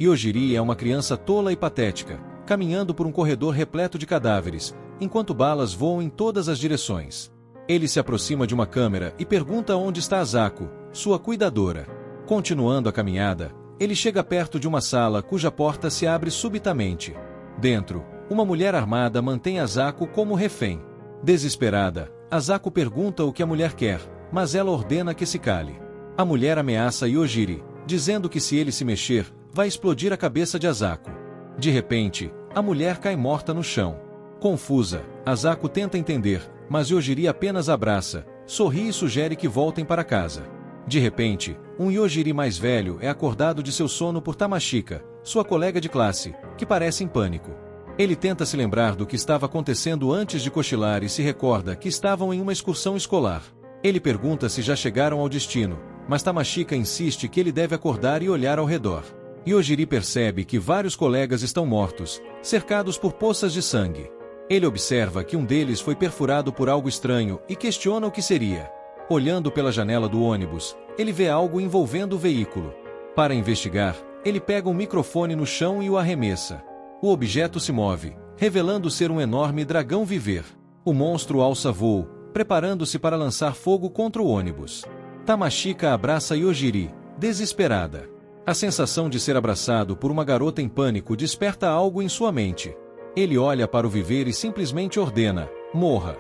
Yojiri é uma criança tola e patética, caminhando por um corredor repleto de cadáveres, enquanto balas voam em todas as direções. Ele se aproxima de uma câmera e pergunta onde está Asako, sua cuidadora. Continuando a caminhada, ele chega perto de uma sala cuja porta se abre subitamente. Dentro, uma mulher armada mantém Asako como refém. Desesperada, Asako pergunta o que a mulher quer, mas ela ordena que se cale. A mulher ameaça Yojiri, dizendo que se ele se mexer, vai explodir a cabeça de Asako. De repente, a mulher cai morta no chão. Confusa, Asako tenta entender, mas Yojiri apenas abraça, sorri e sugere que voltem para casa. De repente, um Yojiri mais velho é acordado de seu sono por Tamashika, sua colega de classe, que parece em pânico. Ele tenta se lembrar do que estava acontecendo antes de cochilar e se recorda que estavam em uma excursão escolar. Ele pergunta se já chegaram ao destino, mas Tamashika insiste que ele deve acordar e olhar ao redor. Yojiri percebe que vários colegas estão mortos, cercados por poças de sangue. Ele observa que um deles foi perfurado por algo estranho e questiona o que seria. Olhando pela janela do ônibus, ele vê algo envolvendo o veículo. Para investigar, ele pega um microfone no chão e o arremessa. O objeto se move, revelando ser um enorme dragão viver. O monstro alça voo, preparando-se para lançar fogo contra o ônibus. Tamashika abraça Yojiri, desesperada. A sensação de ser abraçado por uma garota em pânico desperta algo em sua mente. Ele olha para o viver e simplesmente ordena: morra.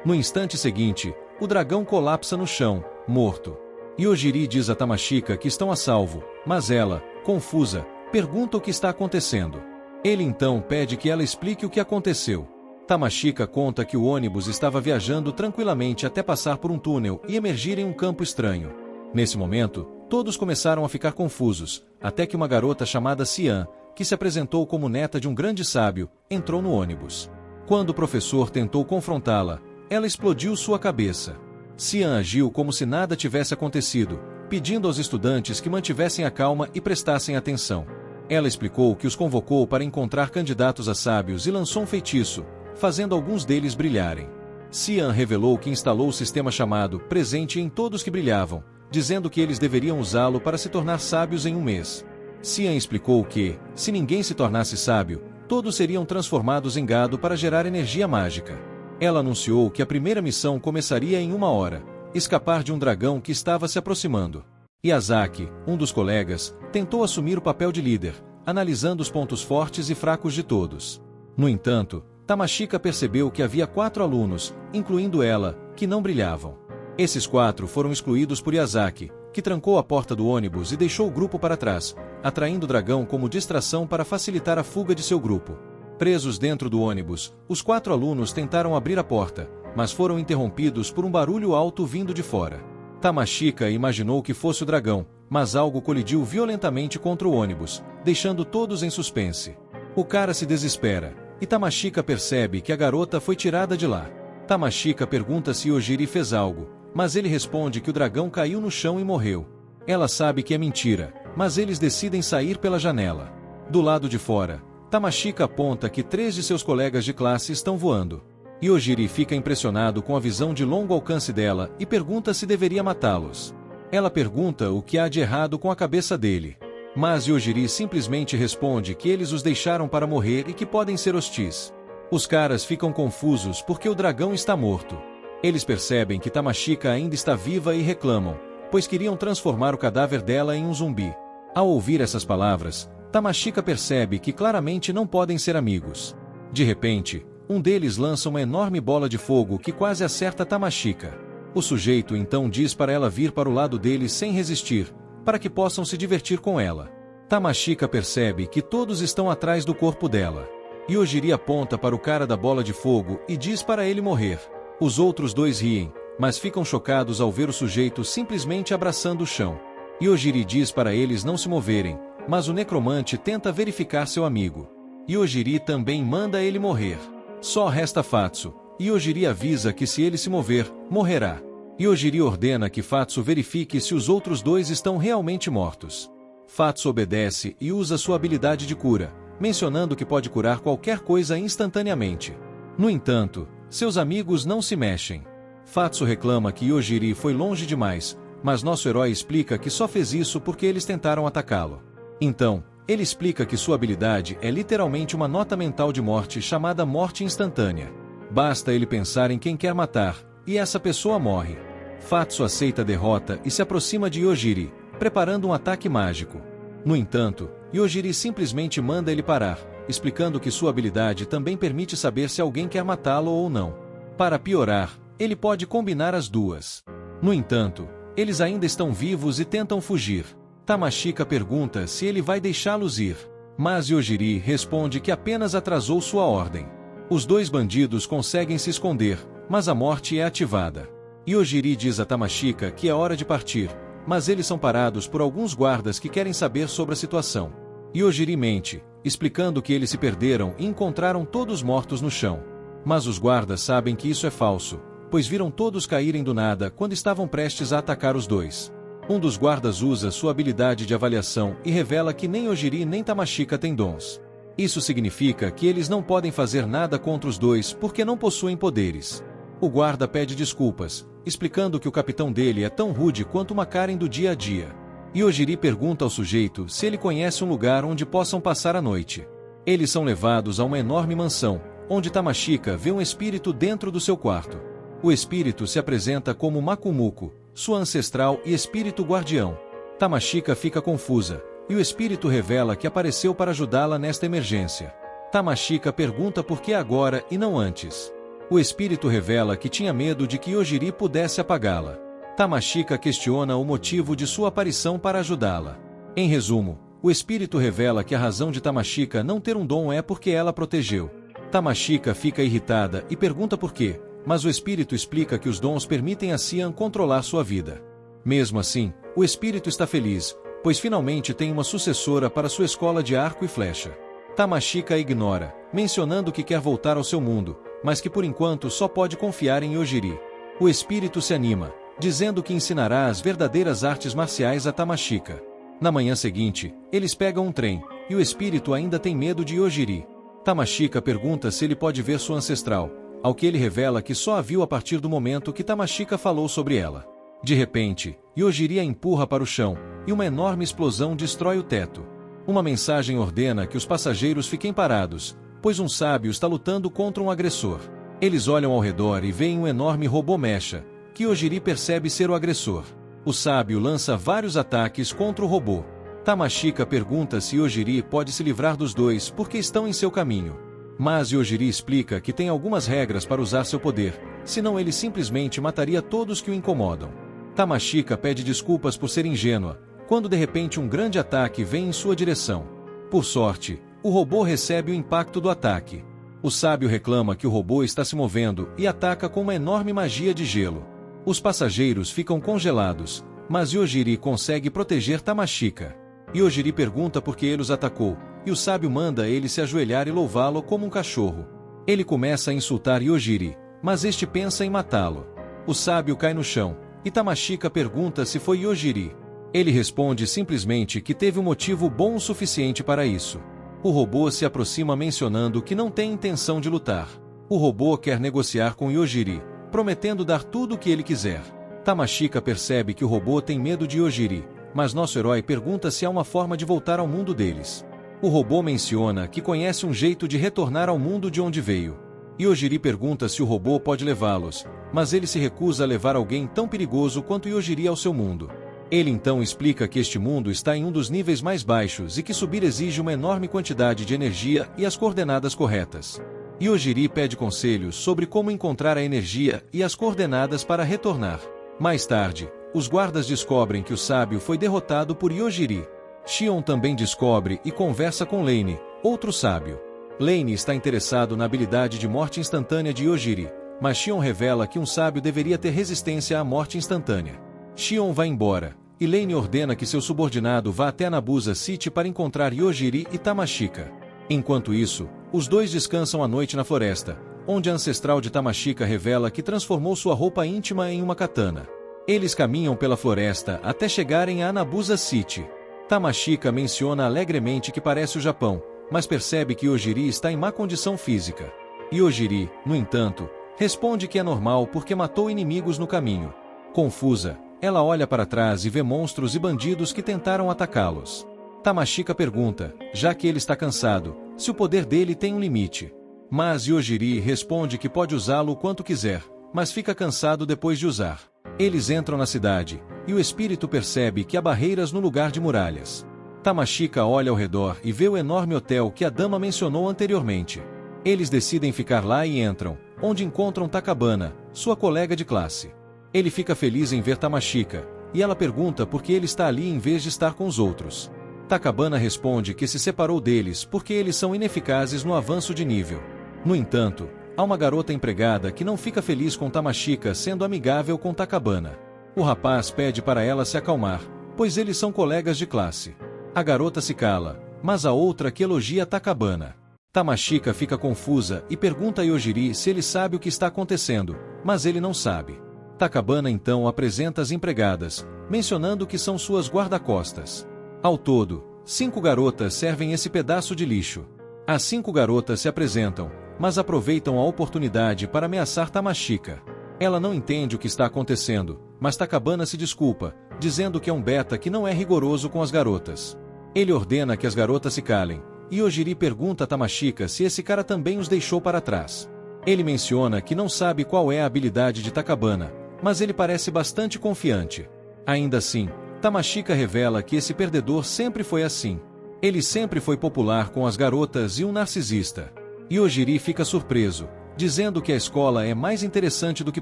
No instante seguinte, o dragão colapsa no chão, morto. Yojiri diz a Tamashika que estão a salvo, mas ela, confusa, pergunta o que está acontecendo. Ele então pede que ela explique o que aconteceu. Tamashika conta que o ônibus estava viajando tranquilamente até passar por um túnel e emergir em um campo estranho. Nesse momento, todos começaram a ficar confusos, até que uma garota chamada Cian, que se apresentou como neta de um grande sábio, entrou no ônibus. Quando o professor tentou confrontá-la, ela explodiu sua cabeça. Cian agiu como se nada tivesse acontecido, pedindo aos estudantes que mantivessem a calma e prestassem atenção. Ela explicou que os convocou para encontrar candidatos a sábios e lançou um feitiço, fazendo alguns deles brilharem. Cian revelou que instalou o sistema chamado Presente em Todos que Brilhavam, dizendo que eles deveriam usá-lo para se tornar sábios em um mês. Cian explicou que, se ninguém se tornasse sábio, todos seriam transformados em gado para gerar energia mágica. Ela anunciou que a primeira missão começaria em 1 hora, escapar de um dragão que estava se aproximando. Yazaki, um dos colegas, tentou assumir o papel de líder, analisando os pontos fortes e fracos de todos. No entanto, Tamashika percebeu que havia 4 alunos, incluindo ela, que não brilhavam. Esses 4 foram excluídos por Yazaki, que trancou a porta do ônibus e deixou o grupo para trás, atraindo o dragão como distração para facilitar a fuga de seu grupo. Presos dentro do ônibus, os 4 alunos tentaram abrir a porta, mas foram interrompidos por um barulho alto vindo de fora. Tamashika imaginou que fosse o dragão, mas algo colidiu violentamente contra o ônibus, deixando todos em suspense. O cara se desespera, e Tamashika percebe que a garota foi tirada de lá. Tamashika pergunta se Yojiri fez algo, mas ele responde que o dragão caiu no chão e morreu. Ela sabe que é mentira, mas eles decidem sair pela janela. Do lado de fora, Tamashika aponta que 3 de seus colegas de classe estão voando. Yojiri fica impressionado com a visão de longo alcance dela e pergunta se deveria matá-los. Ela pergunta o que há de errado com a cabeça dele. Mas Yojiri simplesmente responde que eles os deixaram para morrer e que podem ser hostis. Os caras ficam confusos porque o dragão está morto. Eles percebem que Tamashika ainda está viva e reclamam, pois queriam transformar o cadáver dela em um zumbi. Ao ouvir essas palavras, Tamashika percebe que claramente não podem ser amigos. De repente, um deles lança uma enorme bola de fogo que quase acerta Tamashika. O sujeito então diz para ela vir para o lado dele sem resistir, para que possam se divertir com ela. Tamashika percebe que todos estão atrás do corpo dela. Yojiri aponta para o cara da bola de fogo e diz para ele morrer. Os outros 2 riem, mas ficam chocados ao ver o sujeito simplesmente abraçando o chão. Yojiri diz para eles não se moverem, mas o necromante tenta verificar seu amigo. Yojiri também manda ele morrer. Só resta Fatsu. Yojiri avisa que se ele se mover, morrerá. Yojiri ordena que Fatsu verifique se os outros 2 estão realmente mortos. Fatsu obedece e usa sua habilidade de cura, mencionando que pode curar qualquer coisa instantaneamente. No entanto, seus amigos não se mexem. Fatsu reclama que Yojiri foi longe demais, mas nosso herói explica que só fez isso porque eles tentaram atacá-lo. Então, ele explica que sua habilidade é literalmente uma nota mental de morte chamada morte instantânea. Basta ele pensar em quem quer matar, e essa pessoa morre. Fatsu aceita a derrota e se aproxima de Yojiri, preparando um ataque mágico. No entanto, Yojiri simplesmente manda ele parar, explicando que sua habilidade também permite saber se alguém quer matá-lo ou não. Para piorar, ele pode combinar as duas. No entanto, eles ainda estão vivos e tentam fugir. Tamashika pergunta se ele vai deixá-los ir, mas Yojiri responde que apenas atrasou sua ordem. Os dois bandidos conseguem se esconder, mas a morte é ativada. Yojiri diz a Tamashika que é hora de partir, mas eles são parados por alguns guardas que querem saber sobre a situação. Yojiri mente, explicando que eles se perderam e encontraram todos mortos no chão. Mas os guardas sabem que isso é falso, pois viram todos caírem do nada quando estavam prestes a atacar os dois. Um dos guardas usa sua habilidade de avaliação e revela que nem Yojiri nem Tamashika têm dons. Isso significa que eles não podem fazer nada contra os dois porque não possuem poderes. O guarda pede desculpas, explicando que o capitão dele é tão rude quanto uma Karen do dia a dia. Yojiri pergunta ao sujeito se ele conhece um lugar onde possam passar a noite. Eles são levados a uma enorme mansão, onde Tamashika vê um espírito dentro do seu quarto. O espírito se apresenta como Makumuko, sua ancestral e espírito guardião. Tamashika fica confusa, e o espírito revela que apareceu para ajudá-la nesta emergência. Tamashika pergunta por que agora e não antes. O espírito revela que tinha medo de que Yojiri pudesse apagá-la. Tamashika questiona o motivo de sua aparição para ajudá-la. Em resumo, o espírito revela que a razão de Tamashika não ter um dom é porque ela protegeu. Tamashika fica irritada e pergunta por quê, mas o espírito explica que os dons permitem a Cian controlar sua vida. Mesmo assim, o espírito está feliz, pois finalmente tem uma sucessora para sua escola de arco e flecha. Tamashika a ignora, mencionando que quer voltar ao seu mundo, mas que por enquanto só pode confiar em Yojiri. O espírito se anima, dizendo que ensinará as verdadeiras artes marciais a Tamashika. Na manhã seguinte, eles pegam um trem, e o espírito ainda tem medo de Yojiri. Tamashika pergunta se ele pode ver sua ancestral, ao que ele revela que só a viu a partir do momento que Tamashika falou sobre ela. De repente, Yojiri a empurra para o chão, e uma enorme explosão destrói o teto. Uma mensagem ordena que os passageiros fiquem parados, pois um sábio está lutando contra um agressor. Eles olham ao redor e veem um enorme robô mecha, que Yojiri percebe ser o agressor. O sábio lança vários ataques contra o robô. Tamashika pergunta se Yojiri pode se livrar dos dois porque estão em seu caminho. Mas Yojiri explica que tem algumas regras para usar seu poder, senão ele simplesmente mataria todos que o incomodam. Tamashika pede desculpas por ser ingênua, quando de repente um grande ataque vem em sua direção. Por sorte, o robô recebe o impacto do ataque. O sábio reclama que o robô está se movendo e ataca com uma enorme magia de gelo. Os passageiros ficam congelados, mas Yojiri consegue proteger Tamashika. Yojiri pergunta por que ele os atacou, e o sábio manda ele se ajoelhar e louvá-lo como um cachorro. Ele começa a insultar Yojiri, mas este pensa em matá-lo. O sábio cai no chão, e Tamashika pergunta se foi Yojiri. Ele responde simplesmente que teve um motivo bom o suficiente para isso. O robô se aproxima mencionando que não tem intenção de lutar. O robô quer negociar com Yojiri, prometendo dar tudo o que ele quiser. Tamashika percebe que o robô tem medo de Yojiri, mas nosso herói pergunta se há uma forma de voltar ao mundo deles. O robô menciona que conhece um jeito de retornar ao mundo de onde veio. Yojiri pergunta se o robô pode levá-los, mas ele se recusa a levar alguém tão perigoso quanto Yojiri ao seu mundo. Ele então explica que este mundo está em um dos níveis mais baixos e que subir exige uma enorme quantidade de energia e as coordenadas corretas. Yojiri pede conselhos sobre como encontrar a energia e as coordenadas para retornar. Mais tarde, os guardas descobrem que o sábio foi derrotado por Yojiri. Shion também descobre e conversa com Lane, outro sábio. Lane está interessado na habilidade de morte instantânea de Yojiri, mas Shion revela que um sábio deveria ter resistência à morte instantânea. Shion vai embora, e Lane ordena que seu subordinado vá até Nabusa City para encontrar Yojiri e Tamashika. Enquanto isso, os dois descansam à noite na floresta, onde a ancestral de Tamashika revela que transformou sua roupa íntima em uma katana. Eles caminham pela floresta até chegarem a Nabusa City. Tamashika menciona alegremente que parece o Japão, mas percebe que Yojiri está em má condição física. Yojiri, no entanto, Responde que é normal porque matou inimigos no caminho. Confusa, ela olha para trás e vê monstros e bandidos que tentaram atacá-los. Tamashika pergunta, já que ele está cansado, se o poder dele tem um limite. Mas Yojiri responde que pode usá-lo o quanto quiser, mas fica cansado depois de usar. Eles entram na cidade, e o espírito percebe que há barreiras no lugar de muralhas. Tamashika olha ao redor e vê o enorme hotel que a dama mencionou anteriormente. Eles decidem ficar lá e entram, onde encontram Takabana, sua colega de classe. Ele fica feliz em ver Tamashika, e ela pergunta por que ele está ali em vez de estar com os outros. Takabana responde que se separou deles porque eles são ineficazes no avanço de nível. No entanto, há uma garota empregada que não fica feliz com Tamashika sendo amigável com Takabana. O rapaz pede para ela se acalmar, pois eles são colegas de classe. A garota se cala, mas a outra que elogia Takabana. Tamashika fica confusa e pergunta a Yojiri se ele sabe o que está acontecendo, mas ele não sabe. Takabana então apresenta as empregadas, mencionando que são suas guarda-costas. Ao todo, 5 garotas servem esse pedaço de lixo. As 5 garotas se apresentam, mas aproveitam a oportunidade para ameaçar Tamashika. Ela não entende o que está acontecendo, mas Takabana se desculpa, dizendo que é um beta que não é rigoroso com as garotas. Ele ordena que as garotas se calem, e Yojiri pergunta a Tamashika se esse cara também os deixou para trás. Ele menciona que não sabe qual é a habilidade de Takabana, mas ele parece bastante confiante. Ainda assim, Tamashika revela que esse perdedor sempre foi assim. Ele sempre foi popular com as garotas e um narcisista. Yojiri fica surpreso, dizendo que a escola é mais interessante do que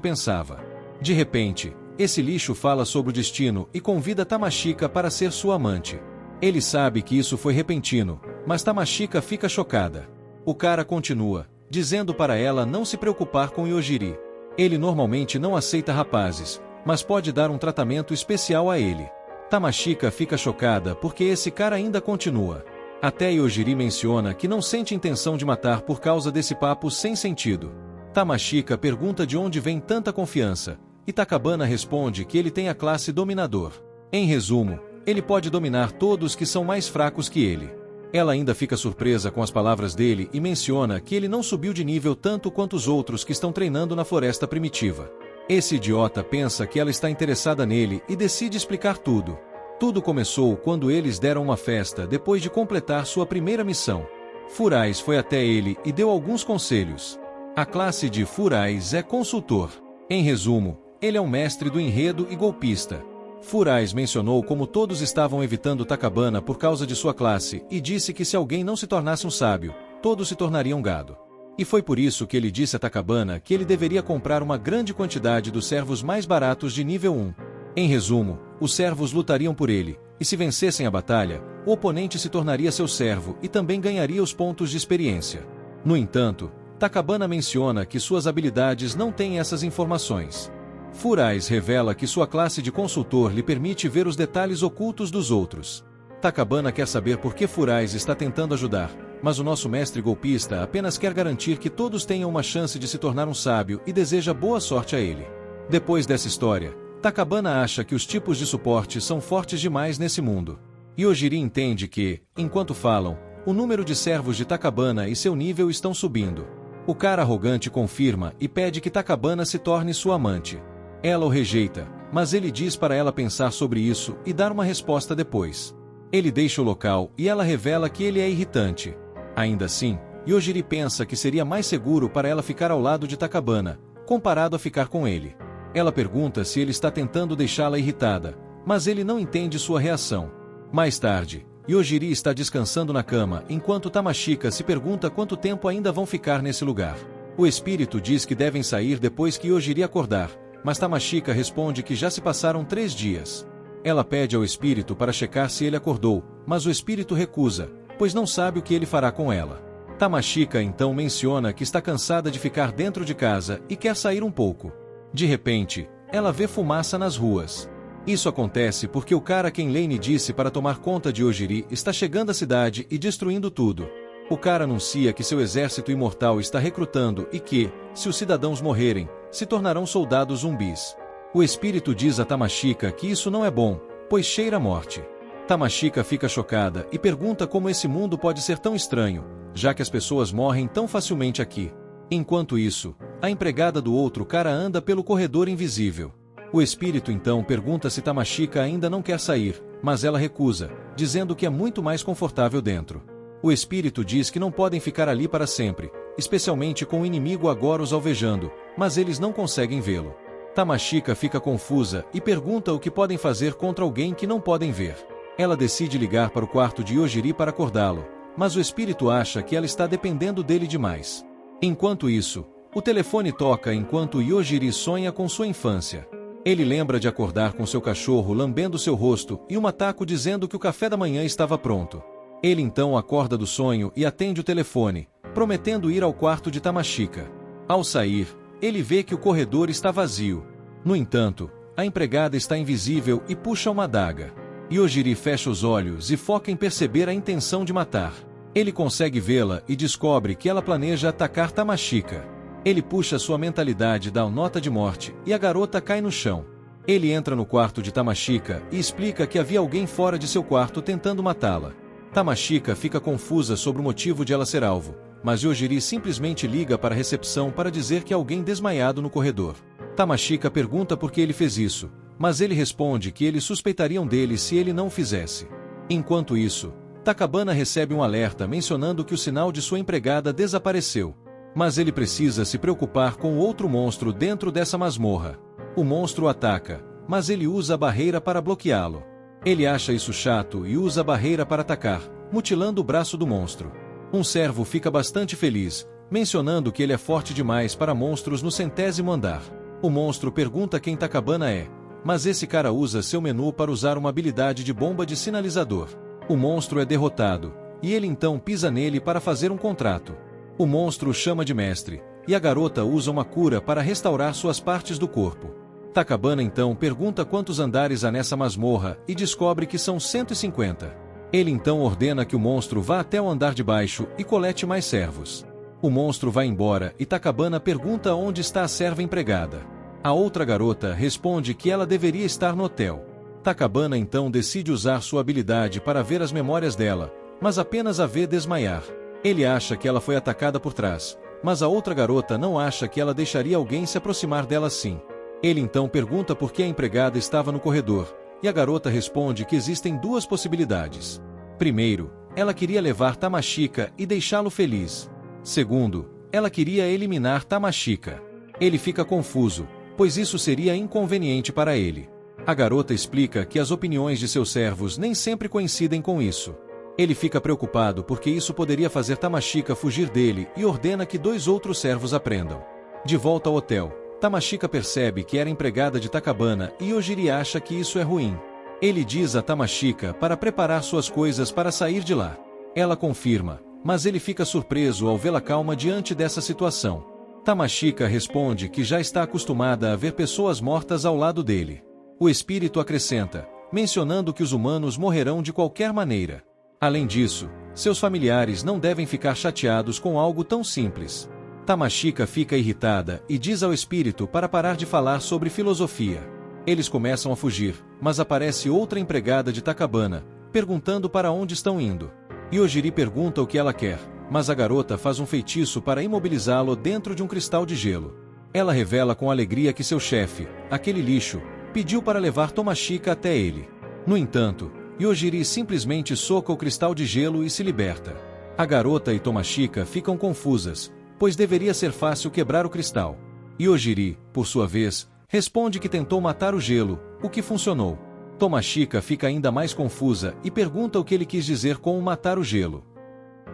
pensava. De repente, esse lixo fala sobre o destino e convida Tamashika para ser sua amante. Ele sabe que isso foi repentino, mas Tamashika fica chocada. O cara continua, dizendo para ela não se preocupar com Yojiri. Ele normalmente não aceita rapazes, mas pode dar um tratamento especial a ele. Tamashika fica chocada porque esse cara ainda continua. Até Yojiri menciona que não sente intenção de matar por causa desse papo sem sentido. Tamashika pergunta de onde vem tanta confiança, e Takabana responde que ele tem a classe dominador. Em resumo, ele pode dominar todos que são mais fracos que ele. Ela ainda fica surpresa com as palavras dele e menciona que ele não subiu de nível tanto quanto os outros que estão treinando na floresta primitiva. Esse idiota pensa que ela está interessada nele e decide explicar tudo. Tudo começou quando eles deram uma festa depois de completar sua primeira missão. Furais foi até ele e deu alguns conselhos. A classe de Furais é consultor. Em resumo, ele é um mestre do enredo e golpista. Furais mencionou como todos estavam evitando Takabana por causa de sua classe e disse que se alguém não se tornasse um sábio, todos se tornariam gado. E foi por isso que ele disse a Takabana que ele deveria comprar uma grande quantidade dos servos mais baratos de nível 1. Em resumo, os servos lutariam por ele, e se vencessem a batalha, o oponente se tornaria seu servo e também ganharia os pontos de experiência. No entanto, Takabana menciona que suas habilidades não têm essas informações. Furais revela que sua classe de consultor lhe permite ver os detalhes ocultos dos outros. Takabana quer saber por que Furais está tentando ajudar, mas o nosso mestre golpista apenas quer garantir que todos tenham uma chance de se tornar um sábio e deseja boa sorte a ele. Depois dessa história, Takabana acha que os tipos de suporte são fortes demais nesse mundo. Yojiri entende que, enquanto falam, o número de servos de Takabana e seu nível estão subindo. O cara arrogante confirma e pede que Takabana se torne sua amante. Ela o rejeita, mas ele diz para ela pensar sobre isso e dar uma resposta depois. Ele deixa o local e ela revela que ele é irritante. Ainda assim, Yojiri pensa que seria mais seguro para ela ficar ao lado de Takabana, comparado a ficar com ele. Ela pergunta se ele está tentando deixá-la irritada, mas ele não entende sua reação. Mais tarde, Yojiri está descansando na cama enquanto Tamashika se pergunta quanto tempo ainda vão ficar nesse lugar. O espírito diz que devem sair depois que Yojiri acordar, mas Tamashika responde que já se passaram 3 dias. Ela pede ao espírito para checar se ele acordou, mas o espírito recusa, pois não sabe o que ele fará com ela. Tamashika então menciona que está cansada de ficar dentro de casa e quer sair um pouco. De repente, ela vê fumaça nas ruas. Isso acontece porque o cara quem Lane disse para tomar conta de Yojiri está chegando à cidade e destruindo tudo. O cara anuncia que seu exército imortal está recrutando e que, se os cidadãos morrerem, se tornarão soldados zumbis. O espírito diz a Tamashika que isso não é bom, pois cheira a morte. Tamashika fica chocada e pergunta como esse mundo pode ser tão estranho, já que as pessoas morrem tão facilmente aqui. Enquanto isso, A empregada do outro cara anda pelo corredor invisível. O espírito então pergunta se Tamashika ainda não quer sair, mas ela recusa, dizendo que é muito mais confortável dentro. O espírito diz que não podem ficar ali para sempre, especialmente com o inimigo agora os alvejando, mas eles não conseguem vê-lo. Tamashika fica confusa e pergunta o que podem fazer contra alguém que não podem ver. Ela decide ligar para o quarto de Yojiri para acordá-lo, mas o espírito acha que ela está dependendo dele demais. Enquanto isso, o telefone toca enquanto Yojiri sonha com sua infância. Ele lembra de acordar com seu cachorro lambendo seu rosto e uma Taco dizendo que o café da manhã estava pronto. Ele então acorda do sonho e atende o telefone, prometendo ir ao quarto de Tamashika. Ao sair, ele vê que o corredor está vazio. No entanto, a empregada está invisível e puxa uma adaga. Yojiri fecha os olhos e foca em perceber a intenção de matar. Ele consegue vê-la e descobre que ela planeja atacar Tamashika. Ele puxa sua mentalidade da nota de morte e a garota cai no chão. Ele entra no quarto de Tamashika e explica que havia alguém fora de seu quarto tentando matá-la. Tamashika fica confusa sobre o motivo de ela ser alvo, mas Yojiri simplesmente liga para a recepção para dizer que há alguém desmaiado no corredor. Tamashika pergunta por que ele fez isso, mas ele responde que eles suspeitariam dele se ele não o fizesse. Enquanto isso, Takabana recebe um alerta mencionando que o sinal de sua empregada desapareceu. Mas ele precisa se preocupar com outro monstro dentro dessa masmorra. O monstro o ataca, mas ele usa a barreira para bloqueá-lo. Ele acha isso chato e usa a barreira para atacar, mutilando o braço do monstro. Um servo fica bastante feliz, mencionando que ele é forte demais para monstros no 100º andar. O monstro pergunta quem Takabana é, mas esse cara usa seu menu para usar uma habilidade de bomba de sinalizador. O monstro é derrotado, e ele então pisa nele para fazer um contrato. O monstro o chama de mestre, e a garota usa uma cura para restaurar suas partes do corpo. Takabana então pergunta quantos andares há nessa masmorra e descobre que são 150. Ele então ordena que o monstro vá até o andar de baixo e colete mais servos. O monstro vai embora e Takabana pergunta onde está a serva empregada. A outra garota responde que ela deveria estar no hotel. Takabana então decide usar sua habilidade para ver as memórias dela, mas apenas a vê desmaiar. Ele acha que ela foi atacada por trás, mas a outra garota não acha que ela deixaria alguém se aproximar dela assim. Ele então pergunta por que a empregada estava no corredor, e a garota responde que existem duas possibilidades. Primeiro, ela queria levar Tamashika e deixá-lo feliz. Segundo, ela queria eliminar Tamashika. Ele fica confuso, pois isso seria inconveniente para ele. A garota explica que as opiniões de seus servos nem sempre coincidem com isso. Ele fica preocupado porque isso poderia fazer Tamashika fugir dele e ordena que 2 outros servos a prendam. De volta ao hotel, Tamashika percebe que era empregada de Takabana e Yojiri acha que isso é ruim. Ele diz a Tamashika para preparar suas coisas para sair de lá. Ela confirma, mas ele fica surpreso ao vê-la calma diante dessa situação. Tamashika responde que já está acostumada a ver pessoas mortas ao lado dele. O espírito acrescenta, mencionando que os humanos morrerão de qualquer maneira. Além disso, seus familiares não devem ficar chateados com algo tão simples. Tamashika fica irritada e diz ao espírito para parar de falar sobre filosofia. Eles começam a fugir, mas aparece outra empregada de Takabana, perguntando para onde estão indo. Yojiri pergunta o que ela quer, mas a garota faz um feitiço para imobilizá-lo dentro de um cristal de gelo. Ela revela com alegria que seu chefe, aquele lixo, pediu para levar Tamashika até ele. No entanto, Yojiri simplesmente soca o cristal de gelo e se liberta. A garota e Tamashika ficam confusas, pois deveria ser fácil quebrar o cristal. Yojiri, por sua vez, responde que tentou matar o gelo, o que funcionou. Tamashika fica ainda mais confusa e pergunta o que ele quis dizer com o matar o gelo.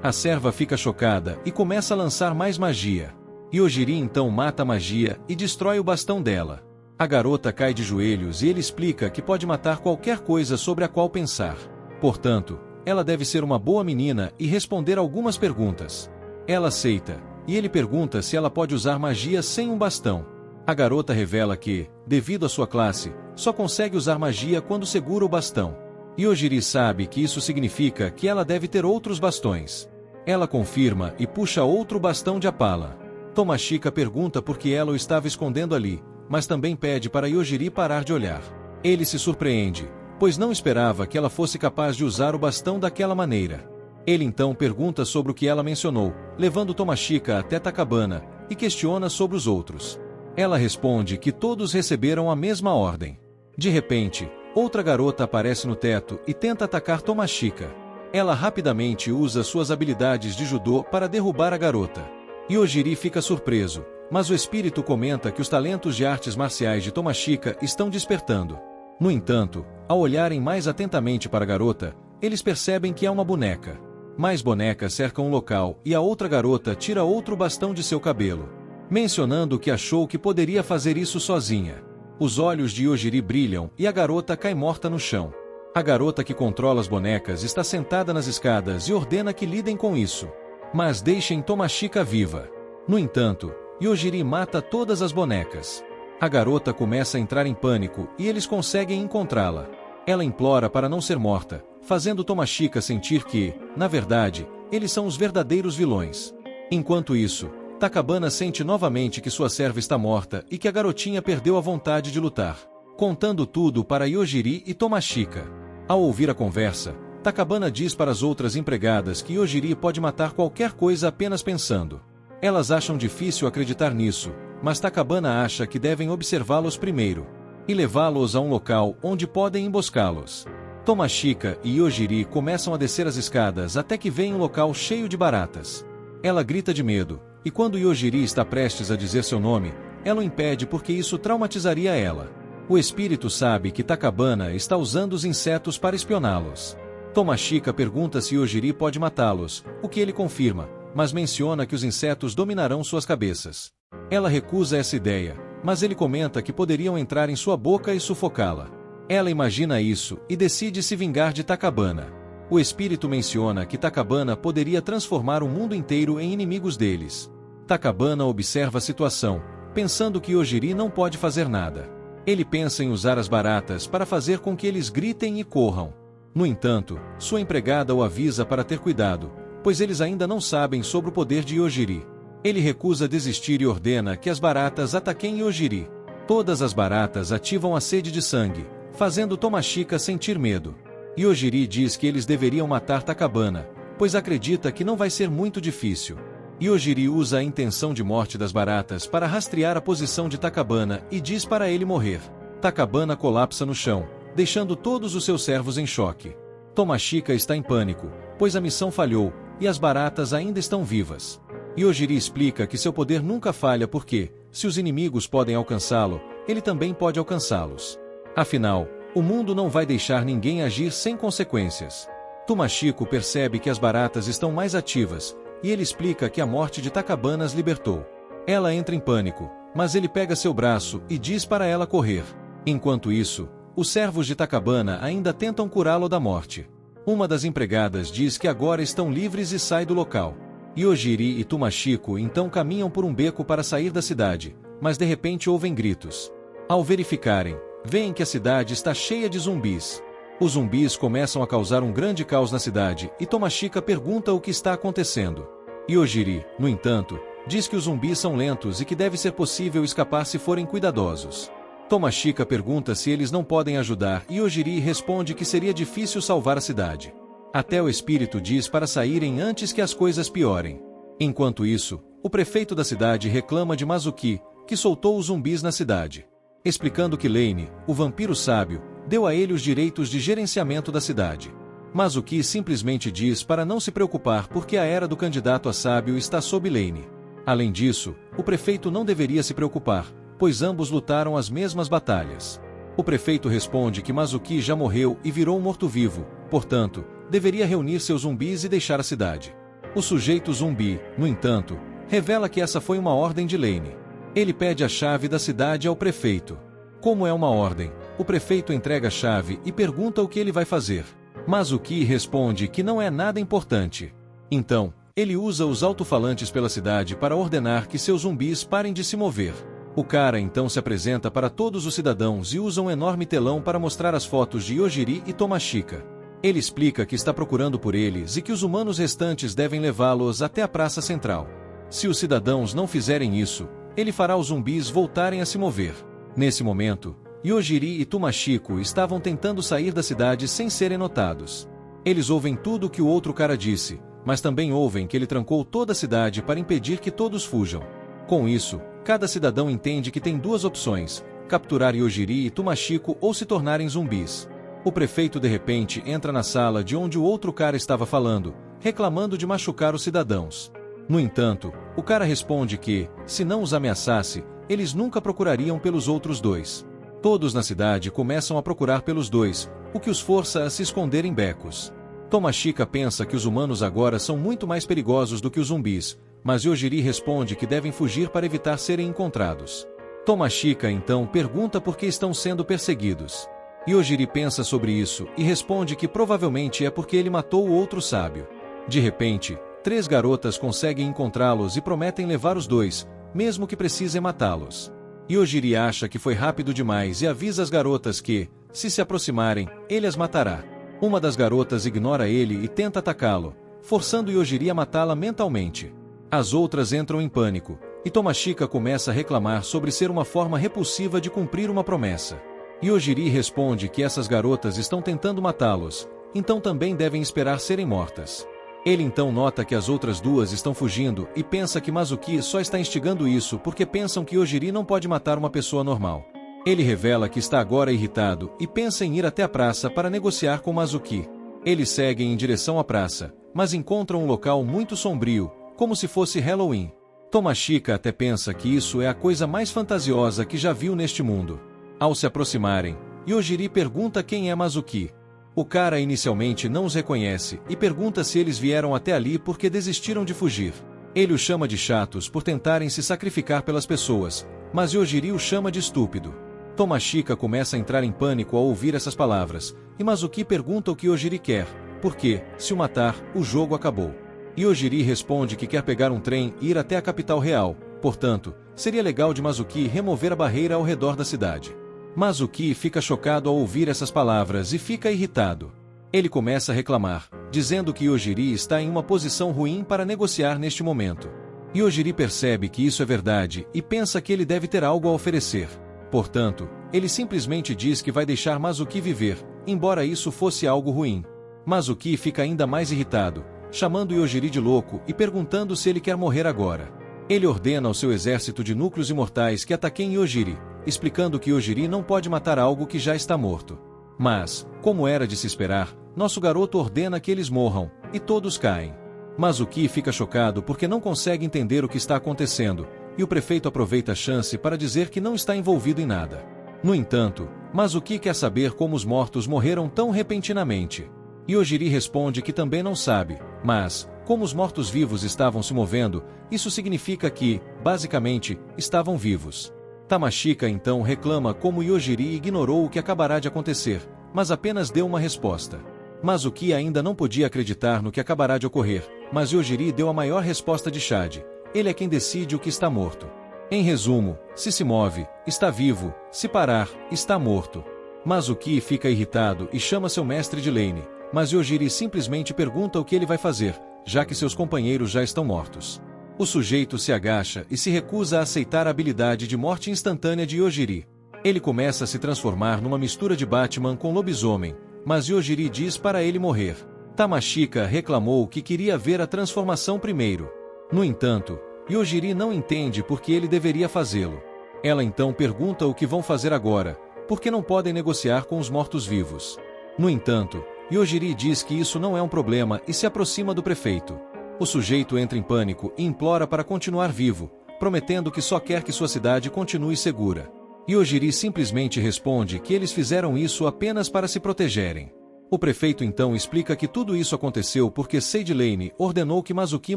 A serva fica chocada e começa a lançar mais magia. Yojiri então mata a magia e destrói o bastão dela. A garota cai de joelhos e ele explica que pode matar qualquer coisa sobre a qual pensar. Portanto, ela deve ser uma boa menina e responder algumas perguntas. Ela aceita, e ele pergunta se ela pode usar magia sem um bastão. A garota revela que, devido à sua classe, só consegue usar magia quando segura o bastão. Yojiri sabe que isso significa que ela deve ter outros bastões. Ela confirma e puxa outro bastão de Apala. Tamashika pergunta por que ela o estava escondendo ali, mas também pede para Yojiri parar de olhar. Ele se surpreende, pois não esperava que ela fosse capaz de usar o bastão daquela maneira. Ele então pergunta sobre o que ela mencionou, levando Tamashika até Takabana, e questiona sobre os outros. Ela responde que todos receberam a mesma ordem. De repente, outra garota aparece no teto e tenta atacar Tomashika. Ela rapidamente usa suas habilidades de judô para derrubar a garota. Yojiri fica surpreso, mas o espírito comenta que os talentos de artes marciais de Tomashika estão despertando. No entanto, ao olharem mais atentamente para a garota, eles percebem que é uma boneca. Mais bonecas cercam o local e a outra garota tira outro bastão de seu cabelo, mencionando que achou que poderia fazer isso sozinha. Os olhos de Yojiri brilham e a garota cai morta no chão. A garota que controla as bonecas está sentada nas escadas e ordena que lidem com isso. Mas deixem Tomashika viva. No entanto, Yojiri mata todas as bonecas. A garota começa a entrar em pânico e eles conseguem encontrá-la. Ela implora para não ser morta, fazendo Tomashika sentir que, na verdade, eles são os verdadeiros vilões. Enquanto isso, Takabana sente novamente que sua serva está morta e que a garotinha perdeu a vontade de lutar, contando tudo para Yojiri e Tomashika. Ao ouvir a conversa, Takabana diz para as outras empregadas que Yojiri pode matar qualquer coisa apenas pensando. Elas acham difícil acreditar nisso, mas Takabana acha que devem observá-los primeiro e levá-los a um local onde podem emboscá-los. Tomashika e Yojiri começam a descer as escadas até que veem um local cheio de baratas. Ela grita de medo, e quando Yojiri está prestes a dizer seu nome, ela o impede porque isso traumatizaria ela. O espírito sabe que Takabana está usando os insetos para espioná-los. Tomashika pergunta se Yojiri pode matá-los, o que ele confirma, mas menciona que os insetos dominarão suas cabeças. Ela recusa essa ideia, mas ele comenta que poderiam entrar em sua boca e sufocá-la. Ela imagina isso e decide se vingar de Takabana. O espírito menciona que Takabana poderia transformar o mundo inteiro em inimigos deles. Takabana observa a situação, pensando que Yojiri não pode fazer nada. Ele pensa em usar as baratas para fazer com que eles gritem e corram. No entanto, sua empregada o avisa para ter cuidado, pois eles ainda não sabem sobre o poder de Yojiri. Ele recusa desistir e ordena que as baratas ataquem Yojiri. Todas as baratas ativam a sede de sangue, fazendo Tomashika sentir medo. Yojiri diz que eles deveriam matar Takabana, pois acredita que não vai ser muito difícil. Yojiri usa a intenção de morte das baratas para rastrear a posição de Takabana e diz para ele morrer. Takabana colapsa no chão, deixando todos os seus servos em choque. Tomashika está em pânico, pois a missão falhou, e as baratas ainda estão vivas. Yojiri explica que seu poder nunca falha porque, se os inimigos podem alcançá-lo, ele também pode alcançá-los. Afinal, o mundo não vai deixar ninguém agir sem consequências. Tomashiko percebe que as baratas estão mais ativas, e ele explica que a morte de Takabana as libertou. Ela entra em pânico, mas ele pega seu braço e diz para ela correr. Enquanto isso, os servos de Takabana ainda tentam curá-lo da morte. Uma das empregadas diz que agora estão livres e sai do local. Yojiri e Tomashiko então caminham por um beco para sair da cidade, mas de repente ouvem gritos. Ao verificarem, veem que a cidade está cheia de zumbis. Os zumbis começam a causar um grande caos na cidade e Tomashika pergunta o que está acontecendo. Yojiri, no entanto, diz que os zumbis são lentos e que deve ser possível escapar se forem cuidadosos. Tomashika pergunta se eles não podem ajudar e Yojiri responde que seria difícil salvar a cidade. Até o espírito diz para saírem antes que as coisas piorem. Enquanto isso, o prefeito da cidade reclama de Mazuki, que soltou os zumbis na cidade, explicando que Lane, o vampiro sábio, deu a ele os direitos de gerenciamento da cidade. Mazuki simplesmente diz para não se preocupar porque a era do candidato a sábio está sob Lane. Além disso, o prefeito não deveria se preocupar, pois ambos lutaram as mesmas batalhas. O prefeito responde que Mazuki já morreu e virou um morto-vivo, portanto, deveria reunir seus zumbis e deixar a cidade. O sujeito zumbi, no entanto, revela que essa foi uma ordem de Lane. Ele pede a chave da cidade ao prefeito. Como é uma ordem, o prefeito entrega a chave e pergunta o que ele vai fazer. Mazuki responde que não é nada importante. Então, ele usa os alto-falantes pela cidade para ordenar que seus zumbis parem de se mover. O cara então se apresenta para todos os cidadãos e usa um enorme telão para mostrar as fotos de Yojiri e Tomashika. Ele explica que está procurando por eles e que os humanos restantes devem levá-los até a praça central. Se os cidadãos não fizerem isso, ele fará os zumbis voltarem a se mover. Nesse momento, Yojiri e Tomashiko estavam tentando sair da cidade sem serem notados. Eles ouvem tudo o que o outro cara disse, mas também ouvem que ele trancou toda a cidade para impedir que todos fujam. Com isso, cada cidadão entende que tem duas opções: capturar Yojiri e Tomashiko ou se tornarem zumbis. O prefeito de repente entra na sala de onde o outro cara estava falando, reclamando de machucar os cidadãos. No entanto, o cara responde que, se não os ameaçasse, eles nunca procurariam pelos outros dois. Todos na cidade começam a procurar pelos dois, o que os força a se esconder em becos. Tomashika pensa que os humanos agora são muito mais perigosos do que os zumbis, mas Yojiri responde que devem fugir para evitar serem encontrados. Tomashika então pergunta por que estão sendo perseguidos. Yojiri pensa sobre isso e responde que provavelmente é porque ele matou o outro sábio. De repente, 3 garotas conseguem encontrá-los e prometem levar os dois, mesmo que precisem matá-los. Yojiri acha que foi rápido demais e avisa as garotas que, se aproximarem, ele as matará. Uma das garotas ignora ele e tenta atacá-lo, forçando Yojiri a matá-la mentalmente. As outras entram em pânico, e Tomashika começa a reclamar sobre ser uma forma repulsiva de cumprir uma promessa. Yojiri responde que essas garotas estão tentando matá-los, então também devem esperar serem mortas. Ele então nota que as outras duas estão fugindo e pensa que Mazuki só está instigando isso porque pensam que Yojiri não pode matar uma pessoa normal. Ele revela que está agora irritado e pensa em ir até a praça para negociar com Mazuki. Eles seguem em direção à praça, mas encontram um local muito sombrio, como se fosse Halloween. Tomashika até pensa que isso é a coisa mais fantasiosa que já viu neste mundo. Ao se aproximarem, Yojiri pergunta quem é Mazuki. O cara inicialmente não os reconhece e pergunta se eles vieram até ali porque desistiram de fugir. Ele os chama de chatos por tentarem se sacrificar pelas pessoas, mas Yojiri o chama de estúpido. Tomashika começa a entrar em pânico ao ouvir essas palavras, e Mazuki pergunta o que Yojiri quer, porque, se o matar, o jogo acabou. Yojiri responde que quer pegar um trem e ir até a capital real, portanto, seria legal de Mazuki remover a barreira ao redor da cidade. Mazuki fica chocado ao ouvir essas palavras e fica irritado. Ele começa a reclamar, dizendo que Yojiri está em uma posição ruim para negociar neste momento. Yojiri percebe que isso é verdade e pensa que ele deve ter algo a oferecer. Portanto, ele simplesmente diz que vai deixar Mazuki viver, embora isso fosse algo ruim. Mazuki fica ainda mais irritado, chamando Yojiri de louco e perguntando se ele quer morrer agora. Ele ordena ao seu exército de núcleos imortais que ataquem Yojiri, explicando que Yojiri não pode matar algo que já está morto. Mas, como era de se esperar, nosso garoto ordena que eles morram, e todos caem. Mazuki fica chocado porque não consegue entender o que está acontecendo, e o prefeito aproveita a chance para dizer que não está envolvido em nada. No entanto, Mazuki quer saber como os mortos morreram tão repentinamente. Yojiri responde que também não sabe, mas, como os mortos-vivos estavam se movendo, isso significa que, basicamente, estavam vivos. Tomashika então reclama como Yojiri ignorou o que acabará de acontecer, mas apenas deu uma resposta. Mazuki ainda não podia acreditar no que acabará de ocorrer, mas Yojiri deu a maior resposta de Shade. Ele é quem decide o que está morto. Em resumo, se move, está vivo, se parar, está morto. Mazuki fica irritado e chama seu mestre de Lane, mas Yojiri simplesmente pergunta o que ele vai fazer, já que seus companheiros já estão mortos. O sujeito se agacha e se recusa a aceitar a habilidade de morte instantânea de Yojiri. Ele começa a se transformar numa mistura de Batman com lobisomem, mas Yojiri diz para ele morrer. Tomashika reclamou que queria ver a transformação primeiro. No entanto, Yojiri não entende por que ele deveria fazê-lo. Ela então pergunta o que vão fazer agora, porque não podem negociar com os mortos-vivos. No entanto, Yojiri diz que isso não é um problema e se aproxima do prefeito. O sujeito entra em pânico e implora para continuar vivo, prometendo que só quer que sua cidade continue segura. Yojiri simplesmente responde que eles fizeram isso apenas para se protegerem. O prefeito então explica que tudo isso aconteceu porque Sage Lane ordenou que Mazuki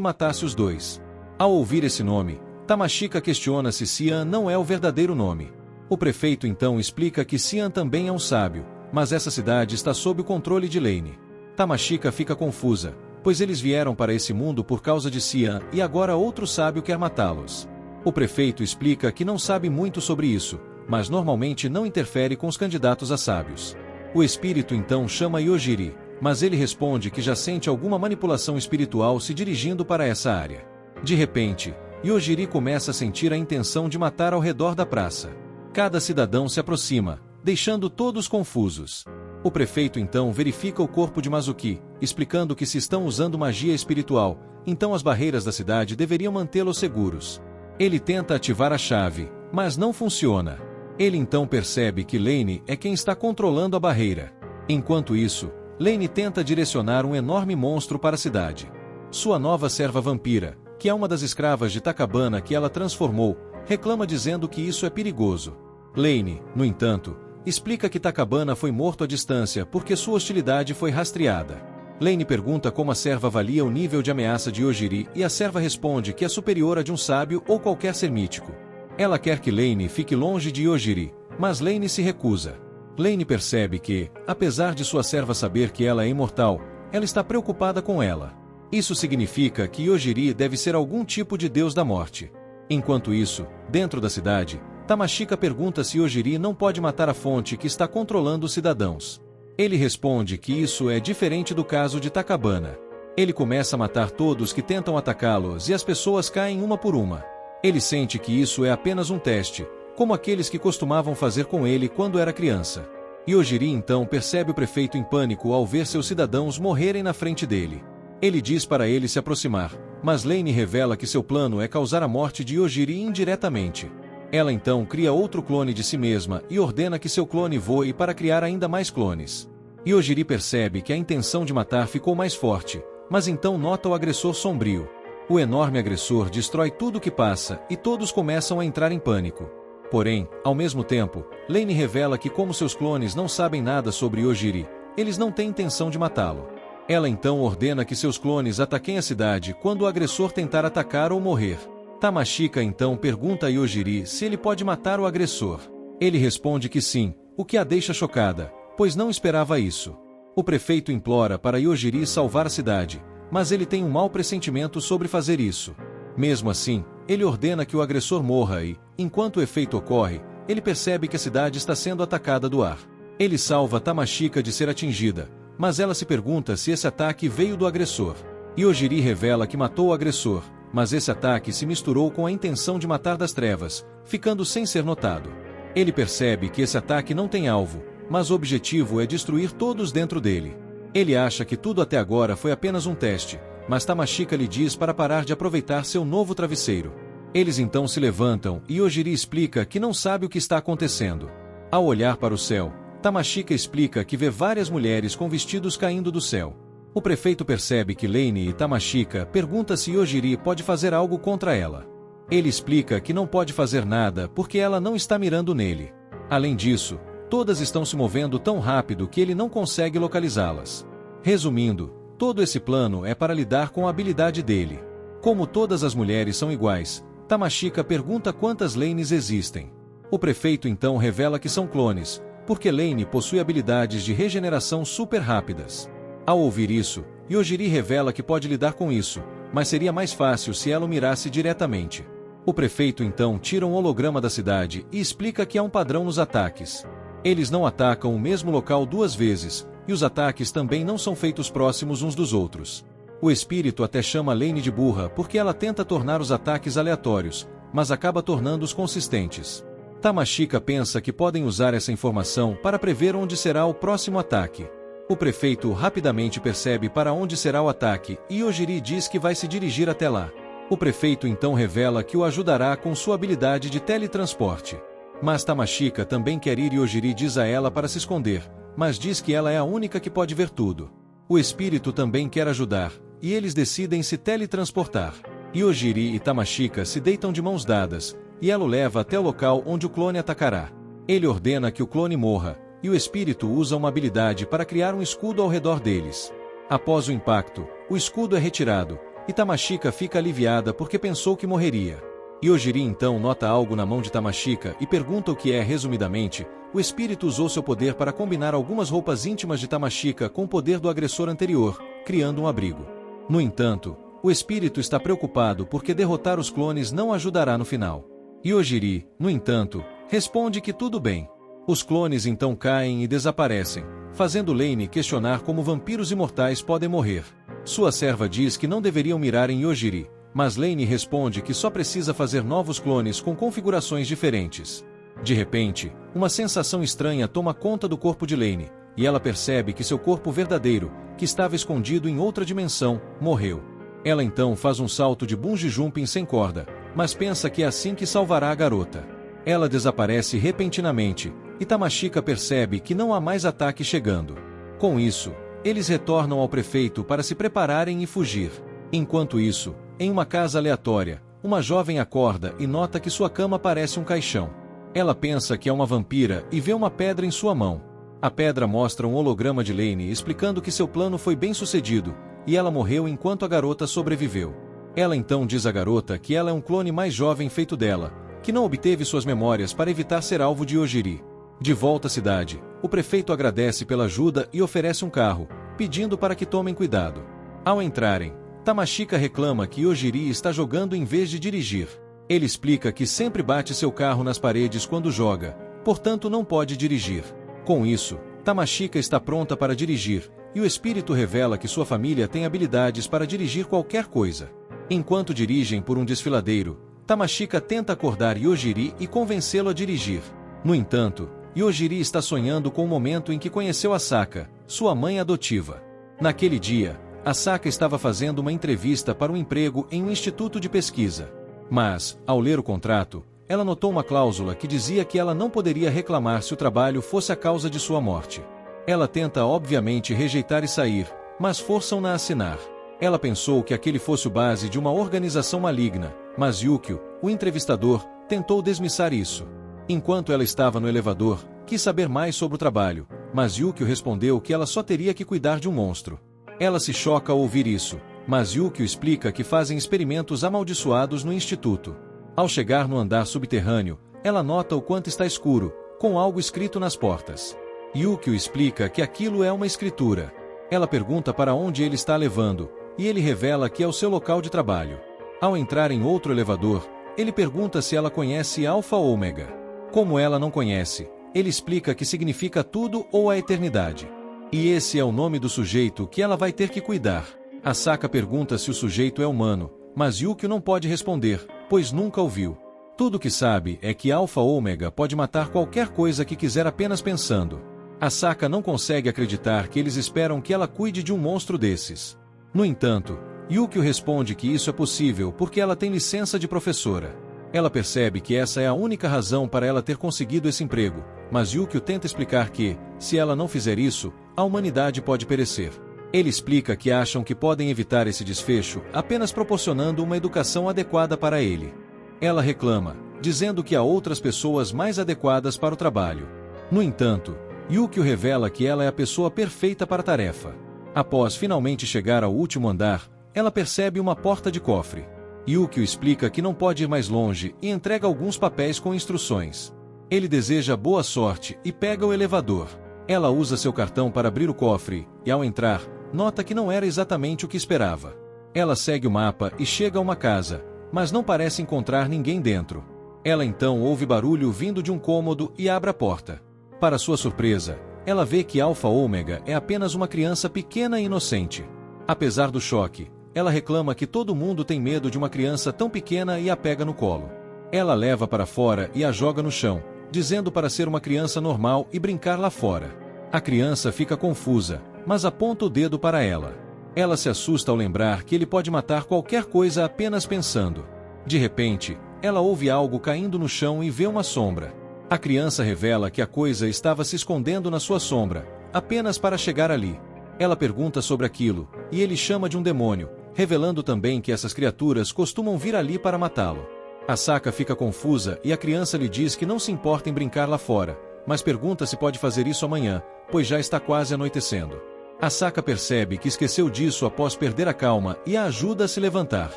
matasse os dois. Ao ouvir esse nome, Tomashika questiona se Cian não é o verdadeiro nome. O prefeito então explica que Cian também é um sábio, mas essa cidade está sob o controle de Lane. Tomashika fica confusa, pois eles vieram para esse mundo por causa de Cian e agora outro sábio quer matá-los. O prefeito explica que não sabe muito sobre isso, mas normalmente não interfere com os candidatos a sábios. O espírito então chama Yojiri, mas ele responde que já sente alguma manipulação espiritual se dirigindo para essa área. De repente, Yojiri começa a sentir a intenção de matar ao redor da praça. Cada cidadão se aproxima, deixando todos confusos. O prefeito então verifica o corpo de Mazuki, explicando que se estão usando magia espiritual, então as barreiras da cidade deveriam mantê-los seguros. Ele tenta ativar a chave, mas não funciona. Ele então percebe que Lane é quem está controlando a barreira. Enquanto isso, Lane tenta direcionar um enorme monstro para a cidade. Sua nova serva vampira, que é uma das escravas de Tacabana que ela transformou, reclama dizendo que isso é perigoso. Lane, no entanto, explica que Tacabana foi morto à distância porque sua hostilidade foi rastreada. Lane pergunta como a serva avalia o nível de ameaça de Yojiri e a serva responde que é superior a de um sábio ou qualquer ser mítico. Ela quer que Lane fique longe de Yojiri, mas Lane se recusa. Lane percebe que, apesar de sua serva saber que ela é imortal, ela está preocupada com ela. Isso significa que Yojiri deve ser algum tipo de deus da morte. Enquanto isso, dentro da cidade, Tamashika pergunta se Yojiri não pode matar a fonte que está controlando os cidadãos. Ele responde que isso é diferente do caso de Tacabana. Ele começa a matar todos que tentam atacá-los e as pessoas caem uma por uma. Ele sente que isso é apenas um teste, como aqueles que costumavam fazer com ele quando era criança. Yojiri então percebe o prefeito em pânico ao ver seus cidadãos morrerem na frente dele. Ele diz para ele se aproximar, mas Lane revela que seu plano é causar a morte de Yojiri indiretamente. Ela então cria outro clone de si mesma e ordena que seu clone voe para criar ainda mais clones. Yojiri percebe que a intenção de matar ficou mais forte, mas então nota o agressor sombrio. O enorme agressor destrói tudo o que passa e todos começam a entrar em pânico. Porém, ao mesmo tempo, Lane revela que como seus clones não sabem nada sobre Yojiri, eles não têm intenção de matá-lo. Ela então ordena que seus clones ataquem a cidade quando o agressor tentar atacar ou morrer. Tamashika então pergunta a Yojiri se ele pode matar o agressor. Ele responde que sim, o que a deixa chocada, pois não esperava isso. O prefeito implora para Yojiri salvar a cidade, mas ele tem um mau pressentimento sobre fazer isso. Mesmo assim, ele ordena que o agressor morra e, enquanto o efeito ocorre, ele percebe que a cidade está sendo atacada do ar. Ele salva Tamashika de ser atingida, mas ela se pergunta se esse ataque veio do agressor. Yojiri revela que matou o agressor, mas esse ataque se misturou com a intenção de matar das trevas, ficando sem ser notado. Ele percebe que esse ataque não tem alvo, mas o objetivo é destruir todos dentro dele. Ele acha que tudo até agora foi apenas um teste, mas Tamashika lhe diz para parar de aproveitar seu novo travesseiro. Eles então se levantam e Yojiri explica que não sabe o que está acontecendo. Ao olhar para o céu, Tamashika explica que vê várias mulheres com vestidos caindo do céu. O prefeito percebe que Lane e Tamashika pergunta se Yojiri pode fazer algo contra ela. Ele explica que não pode fazer nada porque ela não está mirando nele. Além disso, todas estão se movendo tão rápido que ele não consegue localizá-las. Resumindo, todo esse plano é para lidar com a habilidade dele. Como todas as mulheres são iguais, Tamashika pergunta quantas Lanes existem. O prefeito então revela que são clones, porque Lane possui habilidades de regeneração super rápidas. Ao ouvir isso, Yojiri revela que pode lidar com isso, mas seria mais fácil se ela o mirasse diretamente. O prefeito então tira um holograma da cidade e explica que há um padrão nos ataques. Eles não atacam o mesmo local duas vezes, e os ataques também não são feitos próximos uns dos outros. O espírito até chama Lane de burra porque ela tenta tornar os ataques aleatórios, mas acaba tornando-os consistentes. Tamashika pensa que podem usar essa informação para prever onde será o próximo ataque. O prefeito rapidamente percebe para onde será o ataque e Yojiri diz que vai se dirigir até lá. O prefeito então revela que o ajudará com sua habilidade de teletransporte. Mas Tamashika também quer ir e Yojiri diz a ela para se esconder, mas diz que ela é a única que pode ver tudo. O espírito também quer ajudar, e eles decidem se teletransportar. Yojiri e Tamashika se deitam de mãos dadas, e ela o leva até o local onde o clone atacará. Ele ordena que o clone morra, e o espírito usa uma habilidade para criar um escudo ao redor deles. Após o impacto, o escudo é retirado, e Tamashika fica aliviada porque pensou que morreria. Yojiri então nota algo na mão de Tamashika e pergunta o que é. Resumidamente, o espírito usou seu poder para combinar algumas roupas íntimas de Tamashika com o poder do agressor anterior, criando um abrigo. No entanto, o espírito está preocupado porque derrotar os clones não ajudará no final. Yojiri, no entanto, responde que tudo bem. Os clones então caem e desaparecem, fazendo Lane questionar como vampiros imortais podem morrer. Sua serva diz que não deveriam mirar em Yojiri, mas Lane responde que só precisa fazer novos clones com configurações diferentes. De repente, uma sensação estranha toma conta do corpo de Lane, e ela percebe que seu corpo verdadeiro, que estava escondido em outra dimensão, morreu. Ela então faz um salto de bungee jumping sem corda, mas pensa que é assim que salvará a garota. Ela desaparece repentinamente, e Tamashika percebe que não há mais ataque chegando. Com isso, eles retornam ao prefeito para se prepararem e fugir. Enquanto isso, em uma casa aleatória, uma jovem acorda e nota que sua cama parece um caixão. Ela pensa que é uma vampira e vê uma pedra em sua mão. A pedra mostra um holograma de Lane explicando que seu plano foi bem sucedido, e ela morreu enquanto a garota sobreviveu. Ela então diz à garota que ela é um clone mais jovem feito dela, que não obteve suas memórias para evitar ser alvo de Yojiri. De volta à cidade, o prefeito agradece pela ajuda e oferece um carro, pedindo para que tomem cuidado. Ao entrarem, Tamashika reclama que Yojiri está jogando em vez de dirigir. Ele explica que sempre bate seu carro nas paredes quando joga, portanto não pode dirigir. Com isso, Tamashika está pronta para dirigir, e o espírito revela que sua família tem habilidades para dirigir qualquer coisa. Enquanto dirigem por um desfiladeiro, Tamashika tenta acordar Yojiri e convencê-lo a dirigir. No entanto, Yojiri está sonhando com o momento em que conheceu Asaka, sua mãe adotiva. Naquele dia, Asaka estava fazendo uma entrevista para um emprego em um instituto de pesquisa. Mas, ao ler o contrato, ela notou uma cláusula que dizia que ela não poderia reclamar se o trabalho fosse a causa de sua morte. Ela tenta obviamente rejeitar e sair, mas forçam-na a assinar. Ela pensou que aquele fosse o base de uma organização maligna, mas Yukio, o entrevistador, tentou desmissar isso. Enquanto ela estava no elevador, quis saber mais sobre o trabalho, mas Yukio respondeu que ela só teria que cuidar de um monstro. Ela se choca ao ouvir isso, mas Yukio explica que fazem experimentos amaldiçoados no instituto. Ao chegar no andar subterrâneo, ela nota o quanto está escuro, com algo escrito nas portas. Yukio explica que aquilo é uma escritura. Ela pergunta para onde ele está levando, e ele revela que é o seu local de trabalho. Ao entrar em outro elevador, ele pergunta se ela conhece Alpha Ômega. Como ela não conhece, ele explica que significa tudo ou a eternidade. E esse é o nome do sujeito que ela vai ter que cuidar. Asaka pergunta se o sujeito é humano, mas Yukio não pode responder, pois nunca o viu. Tudo que sabe é que Alpha Ômega pode matar qualquer coisa que quiser apenas pensando. Asaka não consegue acreditar que eles esperam que ela cuide de um monstro desses. No entanto, Yukio responde que isso é possível porque ela tem licença de professora. Ela percebe que essa é a única razão para ela ter conseguido esse emprego, mas Yukio tenta explicar que, se ela não fizer isso, a humanidade pode perecer. Ele explica que acham que podem evitar esse desfecho apenas proporcionando uma educação adequada para ele. Ela reclama, dizendo que há outras pessoas mais adequadas para o trabalho. No entanto, Yukio revela que ela é a pessoa perfeita para a tarefa. Após finalmente chegar ao último andar, ela percebe uma porta de cofre. Yukio explica que não pode ir mais longe e entrega alguns papéis com instruções. Ele deseja boa sorte e pega o elevador. Ela usa seu cartão para abrir o cofre, e ao entrar, nota que não era exatamente o que esperava. Ela segue o mapa e chega a uma casa, mas não parece encontrar ninguém dentro. Ela então ouve barulho vindo de um cômodo e abre a porta. Para sua surpresa, ela vê que Alpha Ômega é apenas uma criança pequena e inocente. Apesar do choque, ela reclama que todo mundo tem medo de uma criança tão pequena e a pega no colo. Ela a leva para fora e a joga no chão, dizendo para ser uma criança normal e brincar lá fora. A criança fica confusa, mas aponta o dedo para ela. Ela se assusta ao lembrar que ele pode matar qualquer coisa apenas pensando. De repente, ela ouve algo caindo no chão e vê uma sombra. A criança revela que a coisa estava se escondendo na sua sombra, apenas para chegar ali. Ela pergunta sobre aquilo, e ele chama de um demônio, revelando também que essas criaturas costumam vir ali para matá-lo. Asaka fica confusa e a criança lhe diz que não se importa em brincar lá fora, mas pergunta se pode fazer isso amanhã, pois já está quase anoitecendo. Asaka percebe que esqueceu disso após perder a calma e a ajuda a se levantar.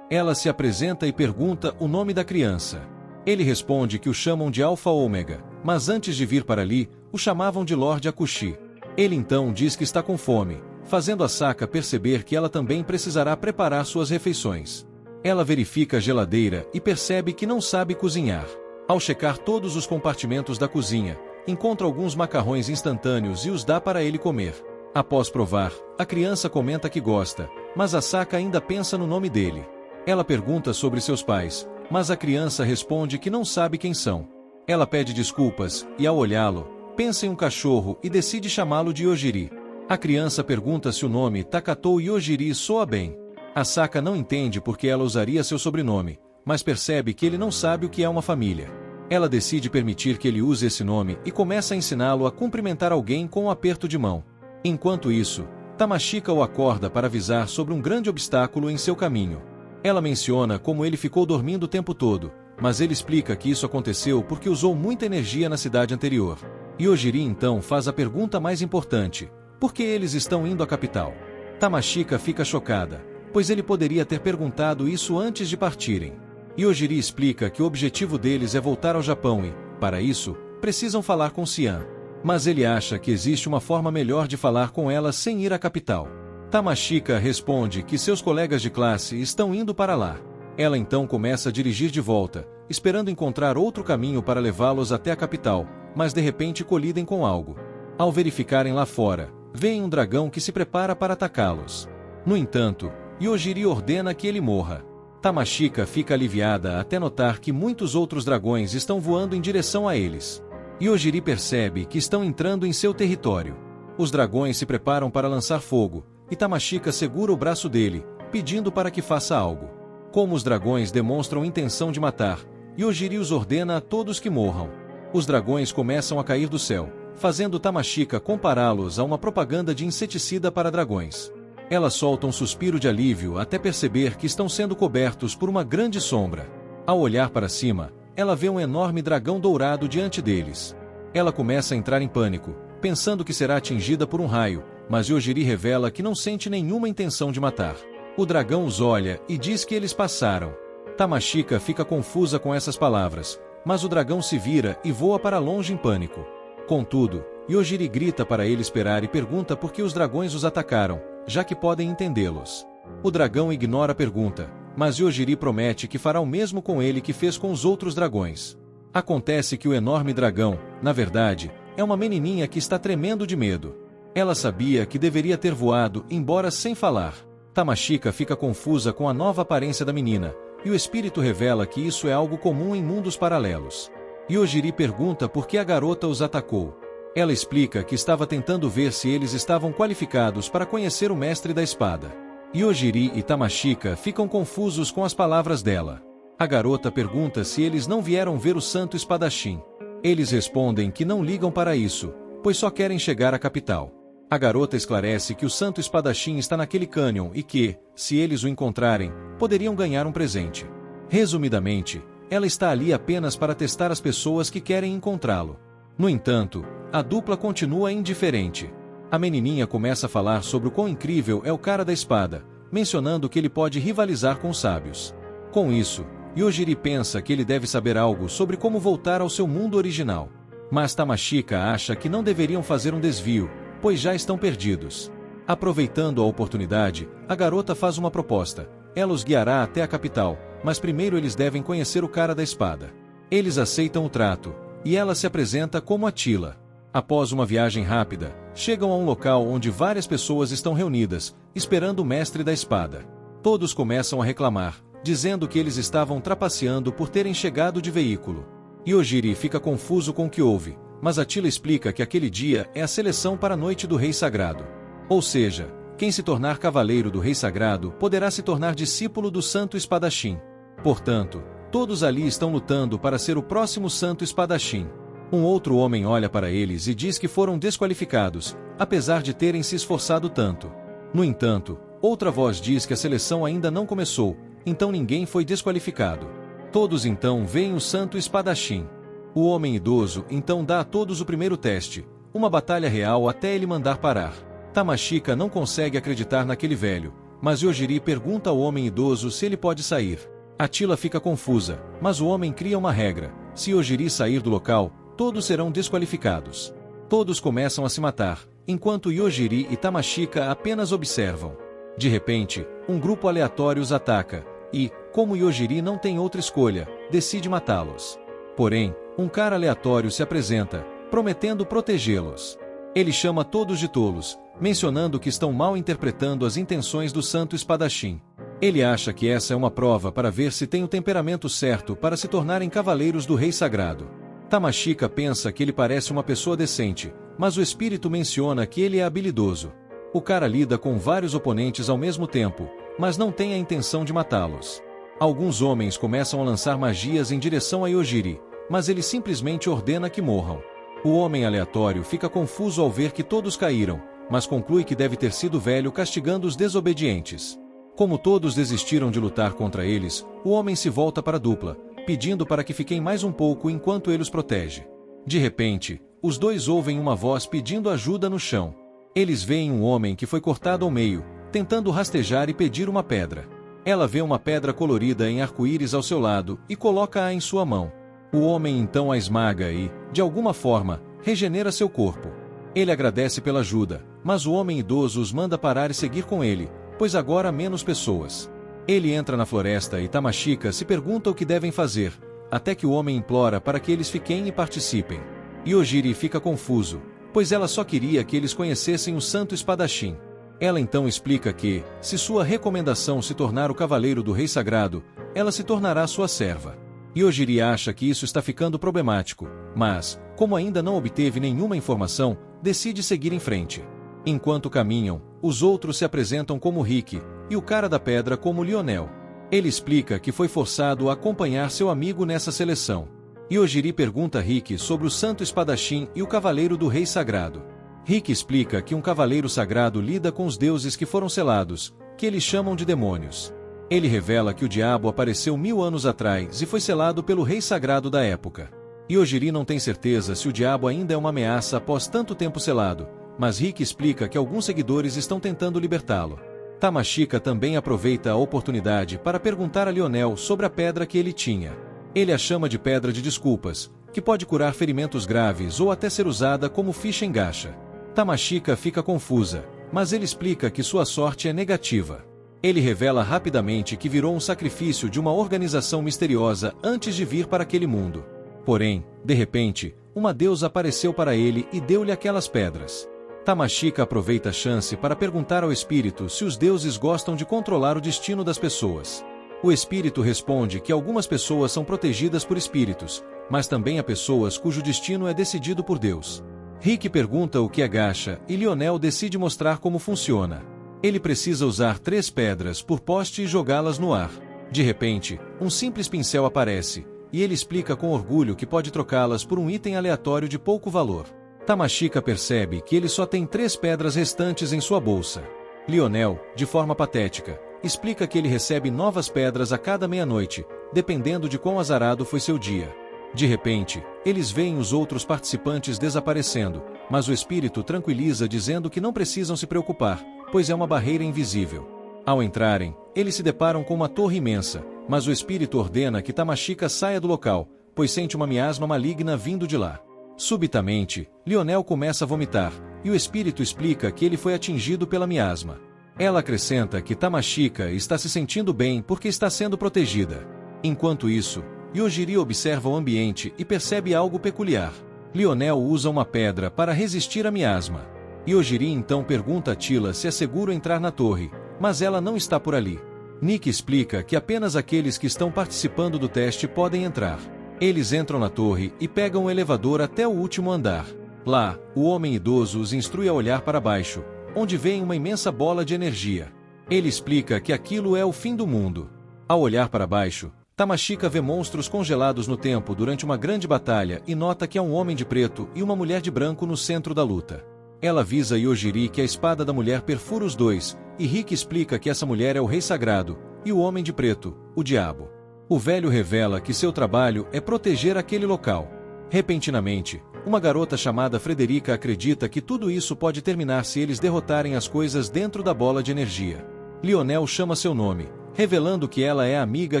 Ela se apresenta e pergunta o nome da criança. Ele responde que o chamam de Alpha Ômega, mas antes de vir para ali, o chamavam de Lord Akushi. Ele então diz que está com fome, fazendo Asaka perceber que ela também precisará preparar suas refeições. Ela verifica a geladeira e percebe que não sabe cozinhar. Ao checar todos os compartimentos da cozinha, encontra alguns macarrões instantâneos e os dá para ele comer. Após provar, a criança comenta que gosta, mas Asaka ainda pensa no nome dele. Ela pergunta sobre seus pais, mas a criança responde que não sabe quem são. Ela pede desculpas e, ao olhá-lo, pensa em um cachorro e decide chamá-lo de Yojiri. A criança pergunta se o nome Takatou Yojiri soa bem. Asaka não entende porque ela usaria seu sobrenome, mas percebe que ele não sabe o que é uma família. Ela decide permitir que ele use esse nome e começa a ensiná-lo a cumprimentar alguém com um aperto de mão. Enquanto isso, Tamashika o acorda para avisar sobre um grande obstáculo em seu caminho. Ela menciona como ele ficou dormindo o tempo todo, mas ele explica que isso aconteceu porque usou muita energia na cidade anterior. Yojiri então faz a pergunta mais importante: por que eles estão indo à capital? Tamashika fica chocada, pois ele poderia ter perguntado isso antes de partirem. Yojiri explica que o objetivo deles é voltar ao Japão e, para isso, precisam falar com Cian. Mas ele acha que existe uma forma melhor de falar com ela sem ir à capital. Tamashika responde que seus colegas de classe estão indo para lá. Ela então começa a dirigir de volta, esperando encontrar outro caminho para levá-los até a capital, mas de repente colidem com algo. Ao verificarem lá fora, veem um dragão que se prepara para atacá-los. No entanto, Yojiri ordena que ele morra. Tamashika fica aliviada até notar que muitos outros dragões estão voando em direção a eles. Yojiri percebe que estão entrando em seu território. Os dragões se preparam para lançar fogo, e Tamashika segura o braço dele, pedindo para que faça algo. Como os dragões demonstram intenção de matar, Yojiri os ordena a todos que morram. Os dragões começam a cair do céu, fazendo Tamashika compará-los a uma propaganda de inseticida para dragões. Ela solta um suspiro de alívio até perceber que estão sendo cobertos por uma grande sombra. Ao olhar para cima, ela vê um enorme dragão dourado diante deles. Ela começa a entrar em pânico, pensando que será atingida por um raio, mas Yojiri revela que não sente nenhuma intenção de matar. O dragão os olha e diz que eles passaram. Tamashika fica confusa com essas palavras, mas o dragão se vira e voa para longe em pânico. Contudo, Yojiri grita para ele esperar e pergunta por que os dragões os atacaram, já que podem entendê-los. O dragão ignora a pergunta, mas Yojiri promete que fará o mesmo com ele que fez com os outros dragões. Acontece que o enorme dragão, na verdade, é uma menininha que está tremendo de medo. Ela sabia que deveria ter voado, embora sem falar. Tamashika fica confusa com a nova aparência da menina, e o espírito revela que isso é algo comum em mundos paralelos. Yojiri pergunta por que a garota os atacou. Ela explica que estava tentando ver se eles estavam qualificados para conhecer o mestre da espada. Yojiri e Tamashika ficam confusos com as palavras dela. A garota pergunta se eles não vieram ver o santo espadachim. Eles respondem que não ligam para isso, pois só querem chegar à capital. A garota esclarece que o santo espadachim está naquele cânion e que, se eles o encontrarem, poderiam ganhar um presente. Resumidamente, ela está ali apenas para testar as pessoas que querem encontrá-lo. No entanto, a dupla continua indiferente. A menininha começa a falar sobre o quão incrível é o cara da espada, mencionando que ele pode rivalizar com os sábios. Com isso, Yojiri pensa que ele deve saber algo sobre como voltar ao seu mundo original. Mas Tamashika acha que não deveriam fazer um desvio, pois já estão perdidos. Aproveitando a oportunidade, a garota faz uma proposta. Ela os guiará até a capital, mas primeiro eles devem conhecer o cara da espada. Eles aceitam o trato, e ela se apresenta como Attila. Após uma viagem rápida, chegam a um local onde várias pessoas estão reunidas, esperando o mestre da espada. Todos começam a reclamar, dizendo que eles estavam trapaceando por terem chegado de veículo. Yojiri fica confuso com o que houve, mas Attila explica que aquele dia é a seleção para a noite do Rei Sagrado. Ou seja, quem se tornar cavaleiro do Rei Sagrado poderá se tornar discípulo do Santo Espadachim. Portanto, todos ali estão lutando para ser o próximo Santo Espadachim. Um outro homem olha para eles e diz que foram desqualificados, apesar de terem se esforçado tanto. No entanto, outra voz diz que a seleção ainda não começou, então ninguém foi desqualificado. Todos então veem o Santo Espadachim. O homem idoso então dá a todos o primeiro teste, uma batalha real até ele mandar parar. Tamashika não consegue acreditar naquele velho, mas Yojiri pergunta ao homem idoso se ele pode sair. Attila fica confusa, mas o homem cria uma regra: se Yojiri sair do local, todos serão desqualificados. Todos começam a se matar, enquanto Yojiri e Tamashika apenas observam. De repente, um grupo aleatório os ataca, e, como Yojiri não tem outra escolha, decide matá-los. Porém, um cara aleatório se apresenta, prometendo protegê-los. Ele chama todos de tolos, mencionando que estão mal interpretando as intenções do Santo Espadachim. Ele acha que essa é uma prova para ver se tem o temperamento certo para se tornarem cavaleiros do Rei Sagrado. Tamashika pensa que ele parece uma pessoa decente, mas o espírito menciona que ele é habilidoso. O cara lida com vários oponentes ao mesmo tempo, mas não tem a intenção de matá-los. Alguns homens começam a lançar magias em direção a Yojiri, mas ele simplesmente ordena que morram. O homem aleatório fica confuso ao ver que todos caíram, mas conclui que deve ter sido o velho castigando os desobedientes. Como todos desistiram de lutar contra eles, o homem se volta para a dupla, pedindo para que fiquem mais um pouco enquanto ele os protege. De repente, os dois ouvem uma voz pedindo ajuda no chão. Eles veem um homem que foi cortado ao meio, tentando rastejar e pedir uma pedra. Ela vê uma pedra colorida em arco-íris ao seu lado e coloca-a em sua mão. O homem então a esmaga e, de alguma forma, regenera seu corpo. Ele agradece pela ajuda, mas o homem idoso os manda parar e seguir com ele, pois agora há menos pessoas. Ele entra na floresta e Tamashika se pergunta o que devem fazer, até que o homem implora para que eles fiquem e participem. Yojiri fica confuso, pois ela só queria que eles conhecessem o Santo Espadachim. Ela então explica que, se sua recomendação se tornar o cavaleiro do Rei Sagrado, ela se tornará sua serva. Yojiri acha que isso está ficando problemático, mas, como ainda não obteve nenhuma informação, decide seguir em frente. Enquanto caminham, os outros se apresentam como Rick, e o cara da pedra como Lionel. Ele explica que foi forçado a acompanhar seu amigo nessa seleção. Yojiri pergunta a Rick sobre o Santo Espadachim e o Cavaleiro do Rei Sagrado. Rick explica que um cavaleiro sagrado lida com os deuses que foram selados, que eles chamam de demônios. Ele revela que o diabo apareceu 1000 anos atrás e foi selado pelo rei sagrado da época. Yojiri não tem certeza se o diabo ainda é uma ameaça após tanto tempo selado, mas Rick explica que alguns seguidores estão tentando libertá-lo. Tamashika também aproveita a oportunidade para perguntar a Lionel sobre a pedra que ele tinha. Ele a chama de pedra de desculpas, que pode curar ferimentos graves ou até ser usada como ficha em gacha. Tamashika fica confusa, mas ele explica que sua sorte é negativa. Ele revela rapidamente que virou um sacrifício de uma organização misteriosa antes de vir para aquele mundo. Porém, de repente, uma deusa apareceu para ele e deu-lhe aquelas pedras. Tamashika aproveita a chance para perguntar ao espírito se os deuses gostam de controlar o destino das pessoas. O espírito responde que algumas pessoas são protegidas por espíritos, mas também há pessoas cujo destino é decidido por Deus. Rick pergunta o que é gacha e Lionel decide mostrar como funciona. Ele precisa usar 3 pedras por poste e jogá-las no ar. De repente, um simples pincel aparece, e ele explica com orgulho que pode trocá-las por um item aleatório de pouco valor. Tamashika percebe que ele só tem 3 pedras restantes em sua bolsa. Lionel, de forma patética, explica que ele recebe novas pedras a cada meia-noite, dependendo de quão azarado foi seu dia. De repente, eles veem os outros participantes desaparecendo, mas o espírito tranquiliza dizendo que não precisam se preocupar, pois é uma barreira invisível. Ao entrarem, eles se deparam com uma torre imensa, mas o espírito ordena que Tamashika saia do local, pois sente uma miasma maligna vindo de lá. Subitamente, Lionel começa a vomitar, e o espírito explica que ele foi atingido pela miasma. Ela acrescenta que Tamashika está se sentindo bem porque está sendo protegida. Enquanto isso, Yojiri observa o ambiente e percebe algo peculiar. Lionel usa uma pedra para resistir à miasma. Yojiri então pergunta a Tila se é seguro entrar na torre, mas ela não está por ali. Nick explica que apenas aqueles que estão participando do teste podem entrar. Eles entram na torre e pegam o elevador até o último andar. Lá, o homem idoso os instrui a olhar para baixo, onde veem uma imensa bola de energia. Ele explica que aquilo é o fim do mundo. Ao olhar para baixo, Tamashika vê monstros congelados no tempo durante uma grande batalha e nota que há um homem de preto e uma mulher de branco no centro da luta. Ela avisa Yojiri que a espada da mulher perfura os dois, e Rick explica que essa mulher é o Rei Sagrado, e o homem de preto, o Diabo. O velho revela que seu trabalho é proteger aquele local. Repentinamente, uma garota chamada Frederica acredita que tudo isso pode terminar se eles derrotarem as coisas dentro da bola de energia. Lionel chama seu nome, revelando que ela é a amiga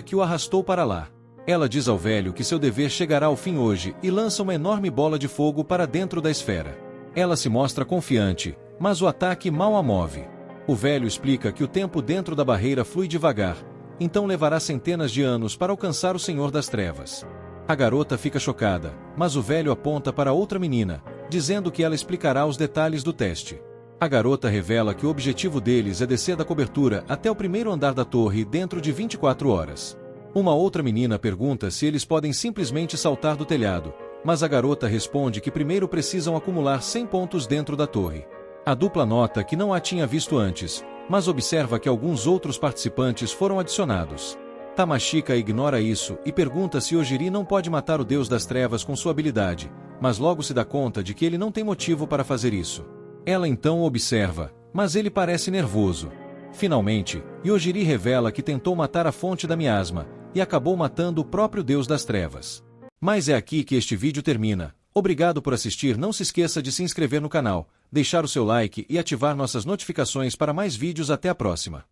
que o arrastou para lá. Ela diz ao velho que seu dever chegará ao fim hoje e lança uma enorme bola de fogo para dentro da esfera. Ela se mostra confiante, mas o ataque mal a move. O velho explica que o tempo dentro da barreira flui devagar, então levará centenas de anos para alcançar o Senhor das Trevas. A garota fica chocada, mas o velho aponta para outra menina, dizendo que ela explicará os detalhes do teste. A garota revela que o objetivo deles é descer da cobertura até o primeiro andar da torre dentro de 24 horas. Uma outra menina pergunta se eles podem simplesmente saltar do telhado, mas a garota responde que primeiro precisam acumular 100 pontos dentro da torre. A dupla nota que não a tinha visto antes, mas observa que alguns outros participantes foram adicionados. Tamashika ignora isso e pergunta se Ojiri não pode matar o Deus das Trevas com sua habilidade, mas logo se dá conta de que ele não tem motivo para fazer isso. Ela então o observa, mas ele parece nervoso. Finalmente, Ojiri revela que tentou matar a fonte da miasma, e acabou matando o próprio Deus das Trevas. Mas é aqui que este vídeo termina. Obrigado por assistir, não se esqueça de se inscrever no canal, deixar o seu like e ativar nossas notificações para mais vídeos. Até a próxima.